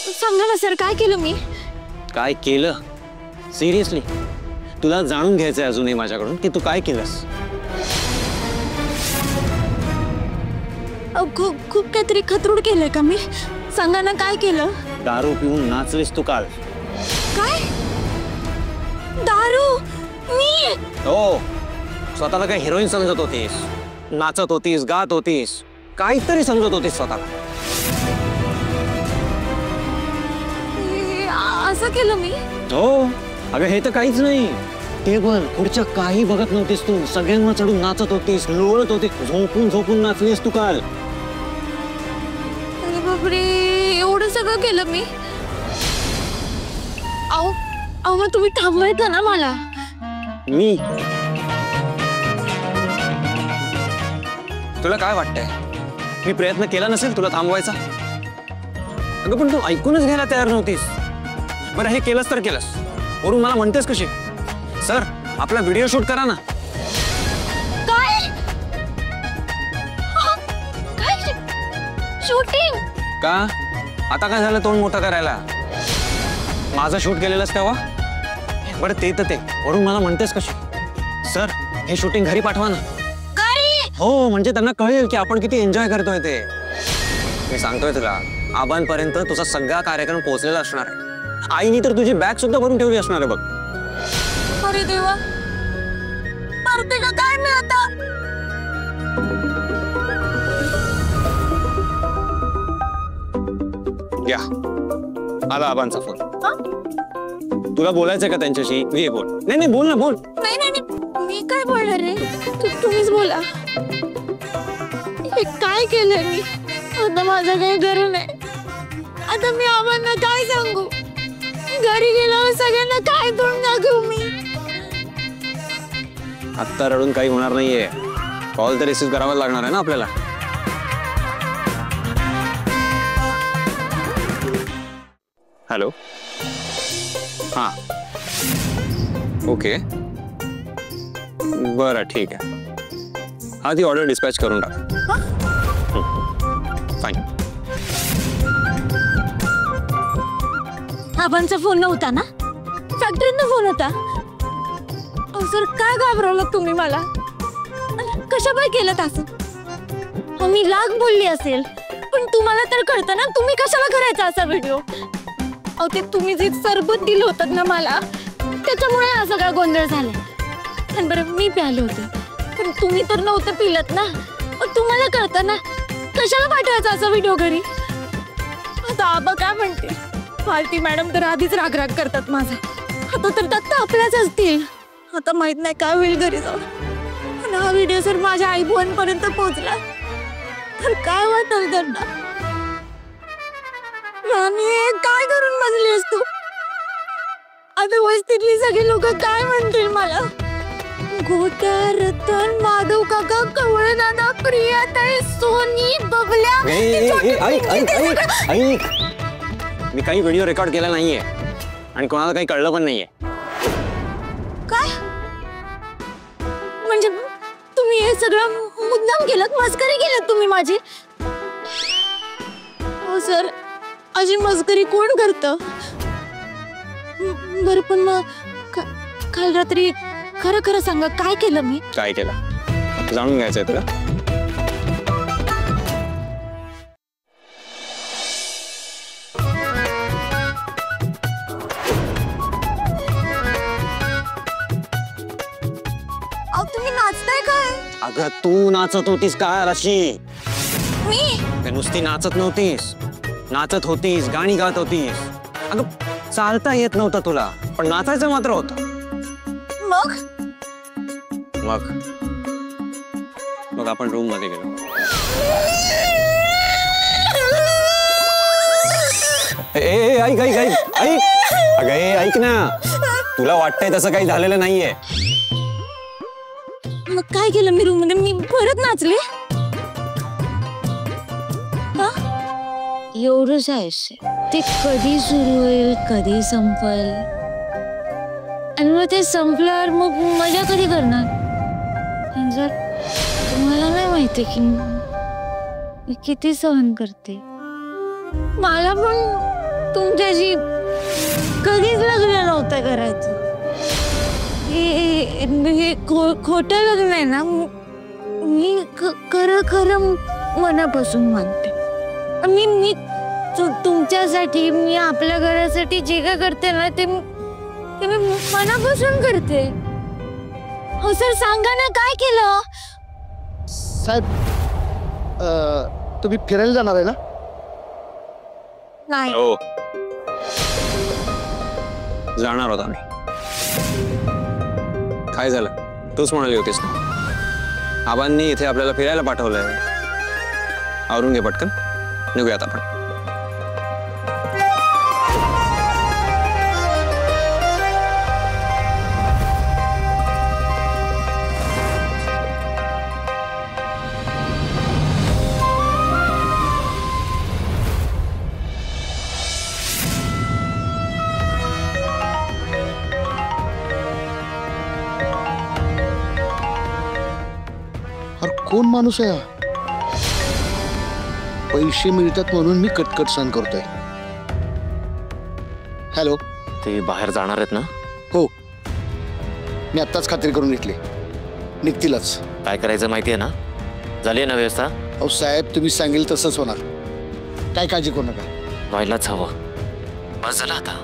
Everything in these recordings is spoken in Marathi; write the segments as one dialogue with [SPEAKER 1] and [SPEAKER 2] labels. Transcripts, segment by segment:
[SPEAKER 1] सांगा ना सर, काय केलं मी?
[SPEAKER 2] काय केलं? सिरियसली तुला जाणून घ्यायचंय अजूनही माझ्याकडून की तू काय केलंस?
[SPEAKER 1] खूप काहीतरी खतरूड केलंय का मी? सांगा ना काय केलं?
[SPEAKER 2] दारू पिऊन नाचलीस तू काल.
[SPEAKER 1] काय? दारू? मी?
[SPEAKER 2] हो, स्वतःला काय हिरोईन समजत होतीस, नाचत होतीस, गात होतीस, काहीतरी समजत होतीस स्वतःला.
[SPEAKER 1] असं केलं मी?
[SPEAKER 2] हो अगं, हे तर काहीच नाही. टेबल पुढच्या काही बघत नव्हतीस तू, सगळ्यांना चढून नाचत होतीस, लोळत होतीस, झोपून झोपून नाचलीस तू काल.
[SPEAKER 1] अरे बापरे, एवढं सगळं केलं मी? अहो मग तुम्ही थांबवायचं ना मला.
[SPEAKER 2] मी? तुला काय वाटतंय मी प्रयत्न केला नसेल तुला थांबवायचा? अगं पण तू ऐकूनच घ्यायला तयार नव्हतीस. बरं हे केलंस तर केलंस, वरून मला म्हणतेस कशी? सर आपला व्हिडिओ शूट करा ना.
[SPEAKER 1] काय? काय शूटिंग?
[SPEAKER 2] का आता काय झालं तोंड मोठं करायला? माझं शूट केलेलंस तेव्हा? बरं ते तर ते, वरून मला म्हणतेस कशी? सर हे शूटिंग घरी पाठवा ना.
[SPEAKER 1] घरी?
[SPEAKER 2] हो, म्हणजे त्यांना कळेल की आपण किती एन्जॉय करतोय ते. मी सांगतोय तुला, आबांपर्यंत तुझा सगळा कार्यक्रम पोहोचलेला असणार आहे. आईने तर तुझी बॅग सुद्धा भरून ठेवली असणार आहे बघ.
[SPEAKER 1] अरे देवा, पार्थिका काय मी आता?
[SPEAKER 2] या आला आबांचा फोन. तुला बोलायचंय का त्यांच्याशी? मी बोल. नाही बोल ना, बोल.
[SPEAKER 1] नाही मी काय बोलणार रे, तुम्हीच बोला. हे काय केलंय मी? आता माझं काही घर नाही. आता मी आबांना काय सांगू? घरी गेल्यावर सगळ्यांना काय तोंड दाखवू मी?
[SPEAKER 2] आत्ता रडून काही होणार नाहीये. कॉल तर रिसीव्ह करावा लागणार आहे ना आपल्याला. हॅलो. हां ओके बरं ठीक आहे. हा ती ऑर्डर डिस्पॅच करून टाक. फाईन.
[SPEAKER 1] आबांचा फोन नव्हता ना? फॅक्टरीतनं फोन होता. सर काय घाबरवलं तुम्ही मला? कशामुळे केलं असं? मी लाख बोलली असेल, पण तुम्हाला तर कळतं ना, तुम्ही कशाला करायचा असा व्हिडिओ? अहो ते तुम्ही जे सरबत दिलं होतं ना मला, त्याच्यामुळे हा सगळा गोंधळ झाला. आणि बरं मी प्याले होते, पण तुम्ही तर नव्हतं पिलत ना. तुम्हाला कळतं ना, कशाला पाठवायचा असा व्हिडिओ घरी? आता आबा काय म्हणते? पार्टी मॅडम तर आधीच राग करतात माझा. आता तर दत्ता आपल्याच असतील. आता माहित नाही काय होईल घरी जाऊन. आणि हा व्हिडिओ जर माझ्या आई बुवांपर्यंत पोहोचला तर काय वाटेल त्यांना? राणी काय करून बसलीस तू? आता वस्तीतली सगळी लोक काय म्हणतील मला? गोट्या, रतन, माधव काका, कवळे दादा, प्रियाताई, सोनी, बबल्या.
[SPEAKER 2] ऐक, मी काही व्हिडिओ रेकॉर्ड केला नाहीये आणि कोणाला काही कळलं पण नाहीये.
[SPEAKER 1] काय म्हणजे तुम्ही हे सगळं मुद्दाम केलं? मस्करी केलं तुम्ही माझी? हो सर, अशी मस्करी कोण करतं? बरं पण मग काल रात्री खरं खरं सांगा, काय केलं मी?
[SPEAKER 2] काय केलं जाणून घ्यायचंय तुला?
[SPEAKER 1] तुम्ही नाचताय काय?
[SPEAKER 2] अगं तू नाचत होतीस का रशी?
[SPEAKER 1] मी?
[SPEAKER 2] नुसती नाचत नव्हतीस, नाचत होतीस, गाणी गात होतीस. अगं चालता येत नव्हतं तुला, पण नाचायचं मात्र होतं.
[SPEAKER 1] मग
[SPEAKER 2] मग आपण रूम मध्ये गेलो. ऐक ऐक ऐक ऐक अगं ऐक ना, तुला वाटतंय तसं काही झालेलं नाहीये.
[SPEAKER 1] मग काय केलं मी रूम मध्ये? मी परत नाचले? एवढंच आयुष्य, ते कधी सुरू होईल, कधी संपल, आणि मग ते संपल्यावर मग मजा कधी करणार? जर तुम्हाला नाही माहिती की मी किती सहन करते, मला पण तुमच्याशी कधीच लग्न नव्हतं करायचं. हे खोटं लग्न आहे ना. मी खरं मनापासून मानते. मी तुमच्यासाठी, मी आपल्या घरासाठी जे काय करते ना ते मी मनापासून करते. हो सर, सांगा ना काय केलं.
[SPEAKER 3] साहेब, तुम्ही फिरायला जाणार आहे ना?
[SPEAKER 1] नाही.
[SPEAKER 2] हो, जाणार होता मी. काय झालं? तूच म्हणाली होतीस ना, आबांनी इथे आपल्याला फिरायला पाठवलंय. आवरून घे पटकन, निघूयात आपण.
[SPEAKER 3] कोण माणूस आहे? पैसे मिळतात म्हणून मी कटकट सहन करतोय. हॅलो,
[SPEAKER 4] ते बाहेर जाणार आहेत ना?
[SPEAKER 3] हो, मी आत्ताच खात्री करून घेतली, निघतीलच.
[SPEAKER 4] काय करायचं माहितीये ना? झाली ना व्यवस्था?
[SPEAKER 3] अहो साहेब, तुम्ही सांगेल तसंच होणार, काय काळजी करू नका.
[SPEAKER 4] व्हायलाच हवं. बस झालं आता.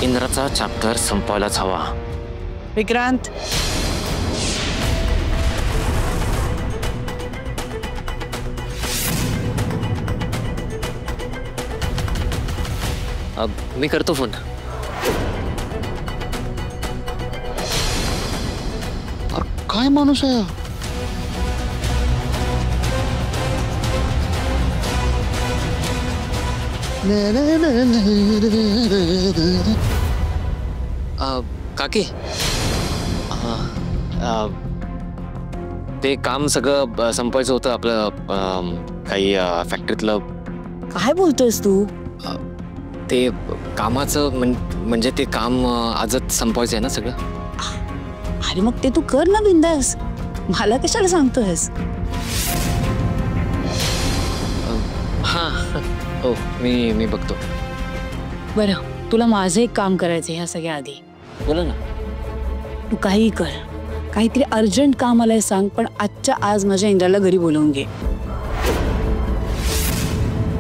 [SPEAKER 4] इंद्राचा चॅप्टर संपवायलाच हवा.
[SPEAKER 5] विक्रांत,
[SPEAKER 4] मी करतो फोन.
[SPEAKER 3] काय माणूस आहे?
[SPEAKER 4] काकी, ते काम सगळं संपवायचं होतं आपलं. काही फॅक्टरीतलं.
[SPEAKER 5] काय बोलतोयस तू?
[SPEAKER 4] ते कामाचं म्हणजे ते काम आजच संपवायचं आहे ना सगळं.
[SPEAKER 5] अरे मग ते तू कर ना बिंदास, मला कशाला सांगतोयस?
[SPEAKER 4] हां, हो, मी बघतो.
[SPEAKER 5] बरं, तुला माझं एक काम करायचं ह्या सगळ्या आधी.
[SPEAKER 4] बोला ना.
[SPEAKER 5] तू काही कर, काहीतरी अर्जंट काम आलंय सांग, पण आजच्या आज माझ्या इंद्राला घरी बोलवून घे.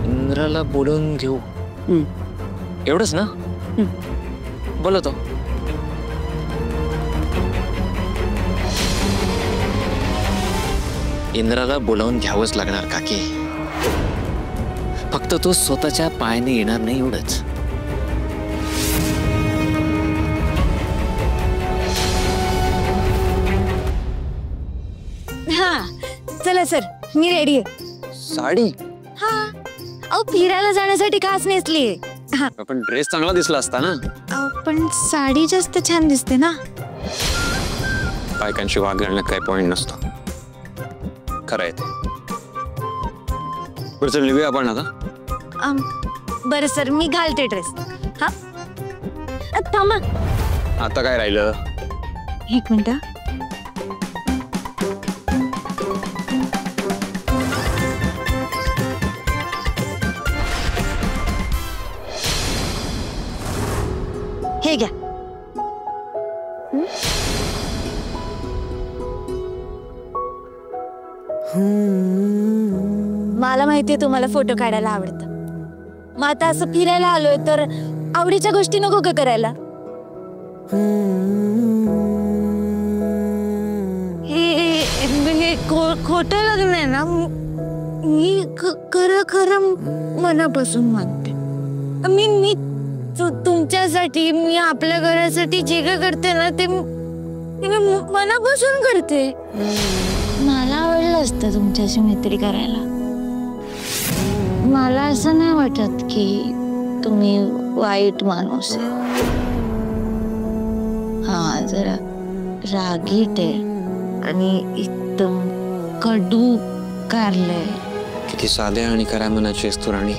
[SPEAKER 4] इंद्राला बोलवून घेऊ? एवढंच ना? बोलवतो. इंद्राला बोलावून घ्यावंच लागणार काकी. फक्त तो स्वतःच्या पायाने येणार नाही, एवढंच.
[SPEAKER 1] हा, चला सर, मी रेडी आहे.
[SPEAKER 2] साडी?
[SPEAKER 1] हा, अहो फिरायला जाण्यासाठी खास नेसलीये.
[SPEAKER 2] पण ड्रेस चांगला दिसला असता ना.
[SPEAKER 1] पण साडी जास्त छान दिसते ना.
[SPEAKER 2] बायकांशी वाद घालण्यात काही पॉइंट नसतो. खरं आहे ते. बरं चल, निघूया आपण आता.
[SPEAKER 1] बरं सर, मी घालते ड्रेस. हा, थांबा.
[SPEAKER 2] आता काय राहिलं?
[SPEAKER 1] एक मिनिट. हे घ्या. मला माहितीये तुम्हाला फोटो काढायला आवडतं. मग आता असं फिरायला आलोय तर आवडीच्या गोष्टी नको का करायला? हे खोटं लग्न आहे ना. मी खरं मनापासून मानते. मी तुमच्यासाठी, मी आपल्या घरासाठी जे काय करते ना ते मी मनापासून करते. मला आवडलं असतं तुमच्याशी मैत्री करायला. मला असं नाही वाटत की तुम्ही वाईट माणूस आहे. हा, जरा रागीट आहे आणि एकदम कडू कारलंय.
[SPEAKER 2] किती साध्या आणि खऱ्या मनाची आहेस तू राणी.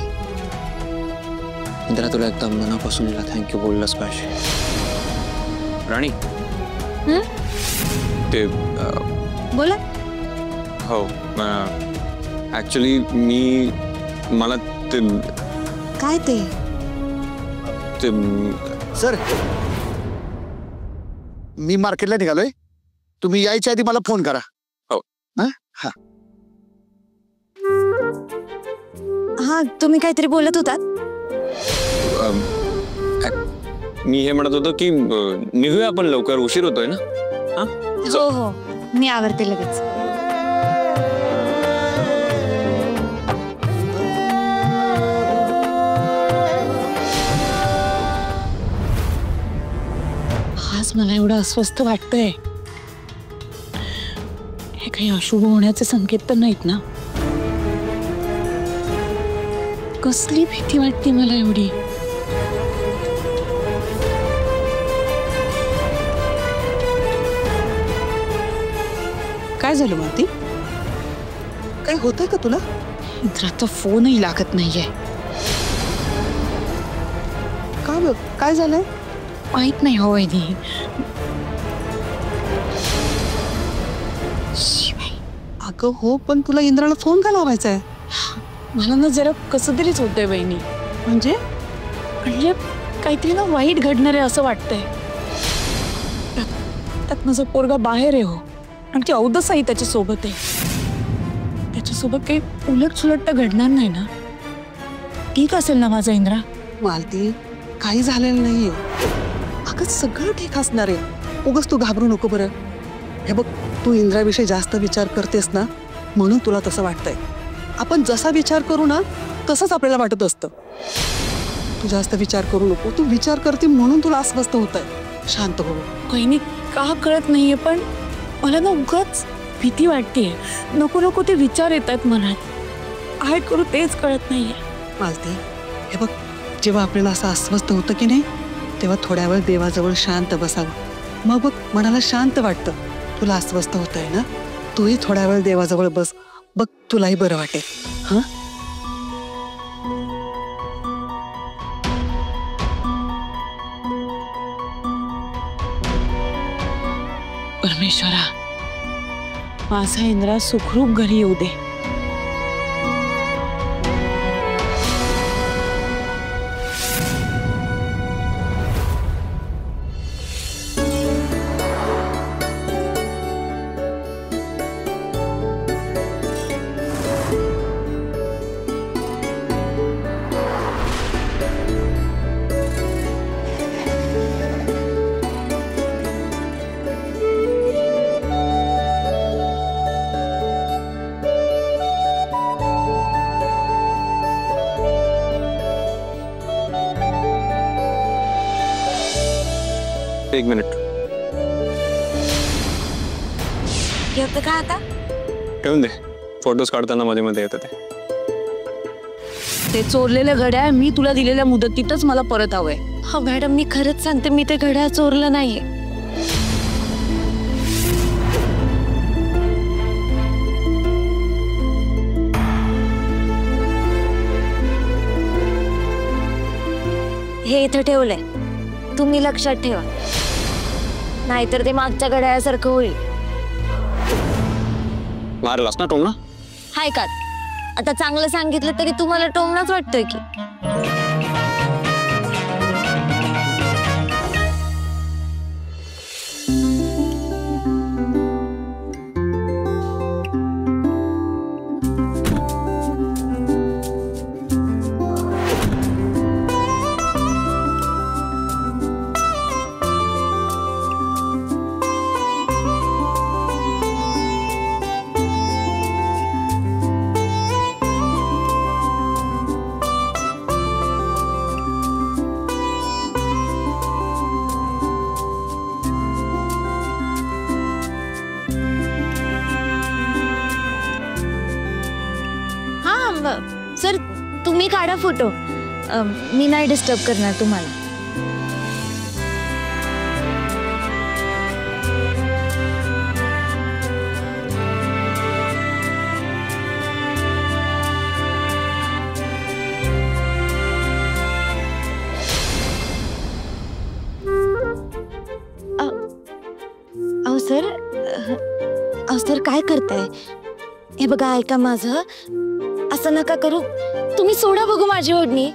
[SPEAKER 2] इंद्रा, तुला एकदम मनापासून थँक्यू बोललंच पाहिजे. राणी, ते
[SPEAKER 1] बोला.
[SPEAKER 2] हो, ऍक्च्युली मला ते
[SPEAKER 1] काय ते?
[SPEAKER 2] ते
[SPEAKER 3] सर मी मार्केटला निघालोय, तुम्ही यायच्या आधी मला फोन करा.
[SPEAKER 2] हो.
[SPEAKER 3] हा हा.
[SPEAKER 1] हा, तुम्ही काहीतरी बोलत होतात.
[SPEAKER 2] मी हे म्हणत होतो की निघूया आपण लवकर, उशीर होतोय ना. हा
[SPEAKER 1] हो हो, मी आवरते लगेच.
[SPEAKER 5] आज मला एवढं अस्वस्थ वाटतंय. हे काही अशुभ होण्याचे संकेत तर नाहीत ना? कसली भीती वाटते मला एवढी. काय झालं माती? काय होतंय का तुला? इंद्राचा फोनही लागत नाहीये. का बघ, काय झालंय? माहित नाही हो वहिनी. अगं हो, पण तुला इंद्राला फोन का लावायचा आहे? मला ना जरा कसं तरीच होतंय बहिणी. म्हणजे म्हणजे काहीतरी ना वाईट घडणार आहे असं वाटतंय. त्यात माझा पोरगा बाहेर आहे हो, आणि ती अवदसाई त्याच्यासोबत आहे. त्याच्यासोबत काही उलट सुलट तर घडणार नाही ना? ठीक असेल ना माझा इंद्रा?
[SPEAKER 6] मालती, काही झालेलं नाहीये. अगं सगळं ठीक असणार आहे. उगाच तू घाबरू नको बरं. हे बघ, तू इंद्राविषयी जास्त विचार करतेस ना, म्हणून तुला तसं वाटतंय. आपण जसा विचार करू ना तसंच आपल्याला वाटत असतं. तू जास्त विचार करू नको. तू विचार करते म्हणून तुला अस्वस्थ होत आहे. शांत हो.
[SPEAKER 5] बहिणी का कळत नाहीये, पण मला ना उगाच भीती वाटतेय. नको नको ते विचार येतात मनात. काय करू तेच कळत नाहीये.
[SPEAKER 6] मालती, हे बघ, जेव्हा आपल्याला असं अस्वस्थ होतं की नाही, तेव्हा थोड्या वेळ देवाजवळ शांत बसावं. मग बघ, मनाला शांत वाटतं. तुला अस्वस्थ होत आहे ना, तूही थोड्या वेळ देवाजवळ बस. बघ, तुलाही बरं वाटेल. हा,
[SPEAKER 5] परमेश्वरा, माझा इंद्रा सुखरूप घरी येऊ दे.
[SPEAKER 2] एक मिनिट
[SPEAKER 1] येतं का आता?
[SPEAKER 2] ठेवून दे. फोटोज काढताना मध्ये मध्ये येतं ते.
[SPEAKER 5] ते चोरलेलं घड्याळ मी तुला दिलेल्या मुदतीतच मला परत हवंय.
[SPEAKER 1] हा मॅडम, मी खरंच सांगते, मी ते घड्याळ चोरलं नाहीये. हे इथं ठेवलंय, तुम्ही लक्षात ठेवा, नाहीतर ते मागच्या घड्याळासारखं होईल.
[SPEAKER 2] मारलास ना टोमणा?
[SPEAKER 1] हाय का? आता चांगलं सांगितलं तरी तुम्हाला टोमणाच वाटतोय की? सर, तुम्ही काढा फोटो. मी नाही डिस्टर्ब करणार तुम्हाला. अहो सर, काय करताय? हे बघा, ऐका माझं, असं नका करू. तुम्ही सोडा बघू माझी ओढणी.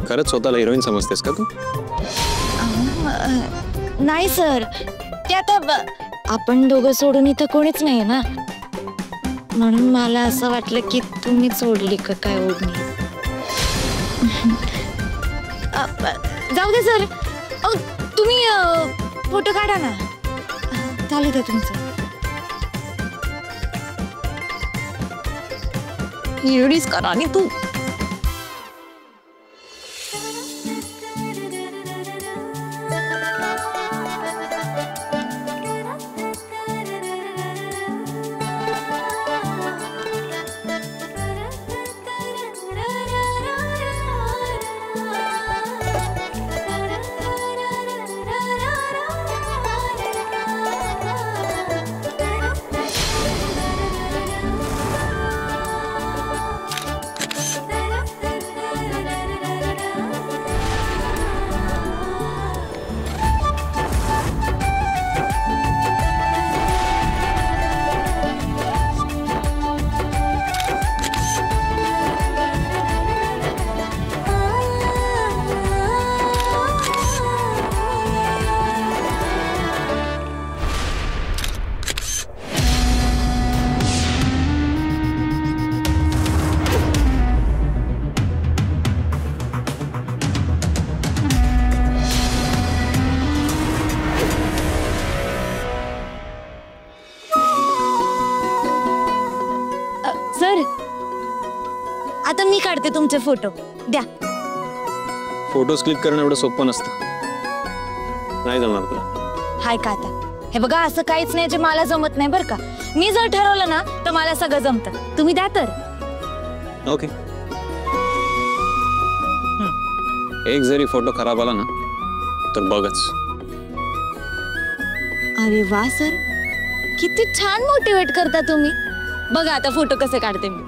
[SPEAKER 2] खरंच स्वतःला हिरोईन समजतेस का तू?
[SPEAKER 1] नाही सर, ते आता आपण दोघं सोडून इथं कोणीच नाही ना, म्हणून मला असं वाटलं की तुम्ही सोडली का काय ओढणी. जाऊ दे सर. तुम्ही फोटो काढा ना. चालू द्या तुमचं.
[SPEAKER 5] एवढीच करा आणि तू.
[SPEAKER 1] सर, आता मी काढते तुमचे फोटो. द्या.
[SPEAKER 2] फोटोज क्लिक करणं एवढं सोपं नसतं. नाही जमणार तुला.
[SPEAKER 1] हाय का आता? हे बघा, असं काहीच नाही जे मला जमत नाही बरं का. मी जर ठरवलं ना तर मला सगळं जमतं. तुम्ही द्या तर.
[SPEAKER 2] ओके. एक जरी फोटो खराब आला ना तर बघच.
[SPEAKER 1] अरे वा सर, किती छान मोटिवेट करता तुम्ही. बघा आता फोटो कसे काढते मी.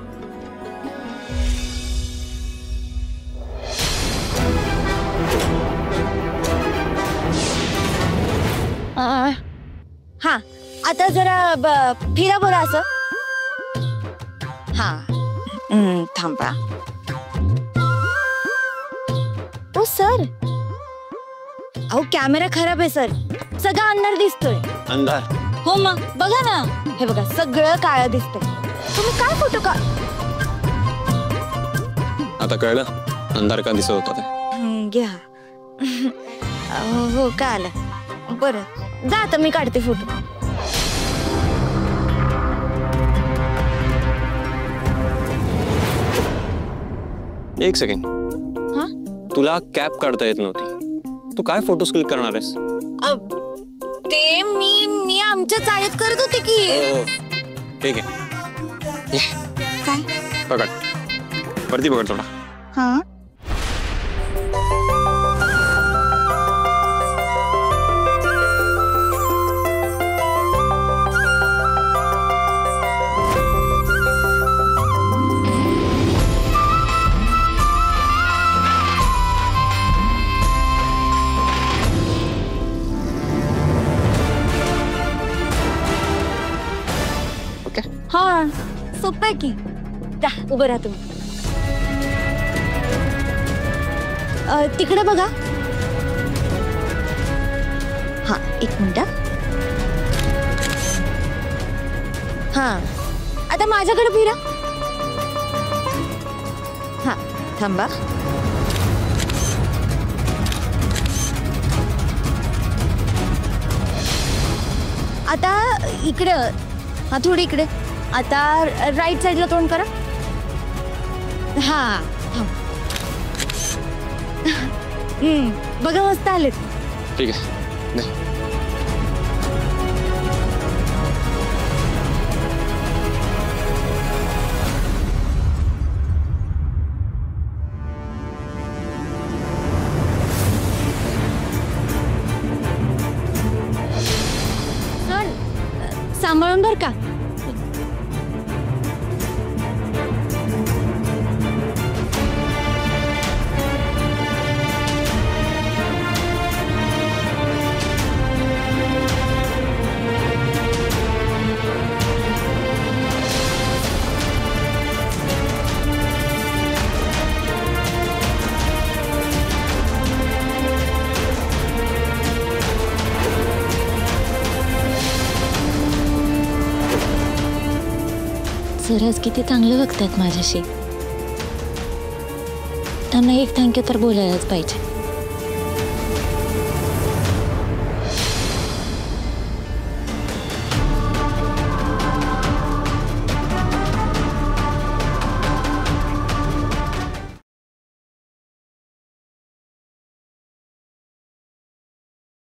[SPEAKER 1] हा, आता जरा फिरा बरं असं. हा, थांबा. ओ सर, अहो कॅमेरा खराब आहे सर. सगळा अंधार दिसतोय.
[SPEAKER 2] अंधार?
[SPEAKER 1] हो मग बघा ना. हे बघा, सगळं काळं दिसतंय. तुम्ही काय फोटो का?
[SPEAKER 2] आता कळलं अंधार का दिसत होता ते.
[SPEAKER 1] घ्या. हो का आलं. बरं, जा आता मी काढते फोटो.
[SPEAKER 2] एक सेकंड.
[SPEAKER 1] हा,
[SPEAKER 2] तुला कॅप काढता येत नव्हती, तू काय फोटोज क्लिक करणार आहेस?
[SPEAKER 1] ते मी आमच्या चाळीत करत होते की.
[SPEAKER 2] ठीक आहे.
[SPEAKER 1] काय?
[SPEAKER 2] पकड, वरती पकड थोडा.
[SPEAKER 5] हा,
[SPEAKER 1] हा, सोपं आहे की. जा, उभं राहा तुम्ही. तिकडे बघा. हा, एक मिनिट. हा, आता माझ्याकडे फिरा. हा, थांबा. आता इकडे. हा, थोडी इकडे. आता राईट साईडला तोंड करा. हा, बघा मस्त आलेत.
[SPEAKER 2] ठीक आहे, दे.
[SPEAKER 1] सांभाळून बर का. सरस किती चांगले बघतात माझ्याशी. त्यांना एक थँक्यू तर बोलायलाच पाहिजे.